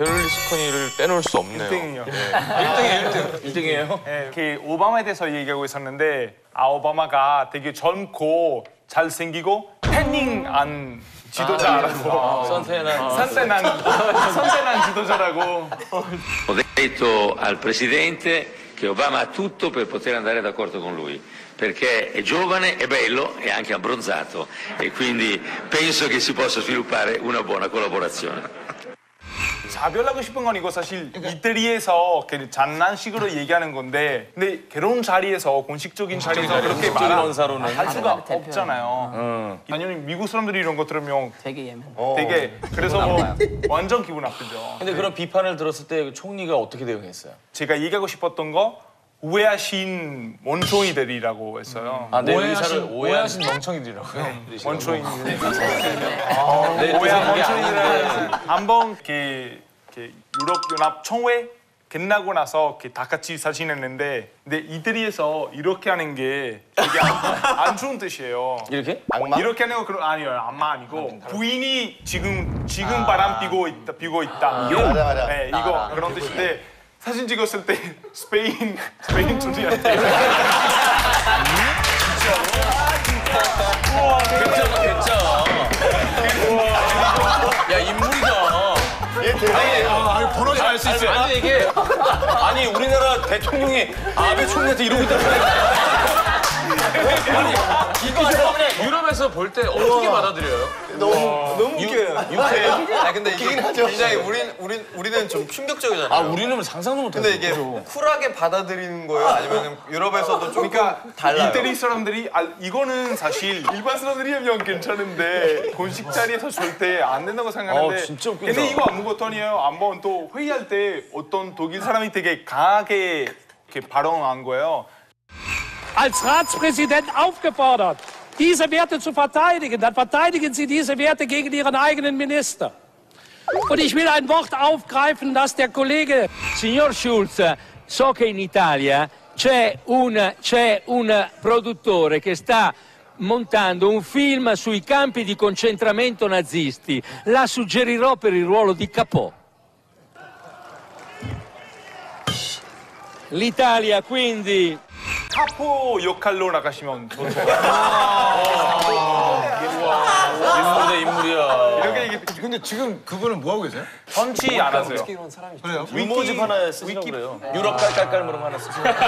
베를루스코니를 빼놓을 수 없네요. 1등이요. 네. 1등이에요? 네, 그 오바마에 대해서 얘기하고 있었는데 오바마가 되게 젊고 잘생기고 태닝한 지도자라고. 선세난 지도자라고. Ho detto al Presidente che Obama ha tutto per poter andare d'accordo con lui, perché è giovane, è bello e anche abbronzato e quindi penso che si possa sviluppare una buona collaborazione. 자별하고 싶은 건 이거 사실 이태리에서 장난식으로 얘기하는 건데 근데 결혼 자리에서 공식적인 자리에서 그렇게 말할 수가 없잖아요. 당연히 미국 사람들이 이런 거 들으면 되게 예민. 되게 그래서 뭐 완전 기분 나쁘죠. 근데 그런 비판을 들었을 때 총리가 어떻게 대응했어요? 제가 얘기하고 싶었던 거 우회하신 원초이들이라고 했어요. 아, 내 의사를 오해하신 멍청이들이라고요? 원초이들. 내 오해한 원초이들은 원초이들은 한번 유럽연합 총회 끝나고 나서 다 같이 사진했는데 근데 이태리에서 이렇게 하는 게 되게 안 좋은 뜻이에요. 이렇게? 이렇게 하는 거 아니에요. 악마 아니고 부인이 지금 바람 피고 있다. 맞아. 네, 이거 그런 뜻인데 사진 찍었을 때 스페인 총리한테 진짜. 야, 인물이다. 아니, 번호를 알 수 있어요. 아니, 이게. 아니, 우리나라 대통령이 아베 총리한테 이러고 있다. 아니, 이거 그냥 유럽에서 볼 때 어떻게 받아들여요? 너무 웃겨요. 아 근데 이게 굉장히 우리는 좀 충격적이잖아요. 아, 우리는 상상도 못했어. 근데 이게 쿨하게 받아들이는 거예요? 아니면 유럽에서도 좀 그러니까 달라요? 이태리 사람들이 이거는 사실 일반 사람들이 하면 괜찮은데 공식 자리에서 절대 안 된다고 생각하는데 진짜 웃긴다. 근데 이거 아무것도 아니에요. 한번 또 회의할 때 어떤 독일 사람이 되게 강하게 이렇게 발언한 거예요. als Ratspräsident aufgefordert, diese Werte zu verteidigen. Dann verteidigen Sie diese Werte gegen Ihren eigenen Minister. Und ich will ein Wort aufgreifen, das der Kollege... Signor Schulz, so che in Italia c'è un produttore che sta montando un film sui campi di concentramento nazisti. La suggerirò per il ruolo di Capò. L'Italia quindi... 카포 역할로 나가시면 좋을 것 인물이다, 인물이야. 이렇게 얘기 근데 지금 그분은 뭐 하고 계세요? 정치 안 하세요. 그래요? 위모집 하나 쓰시라고 그래요. 유럽 깔깔깔 물음 하나 쓰시라고.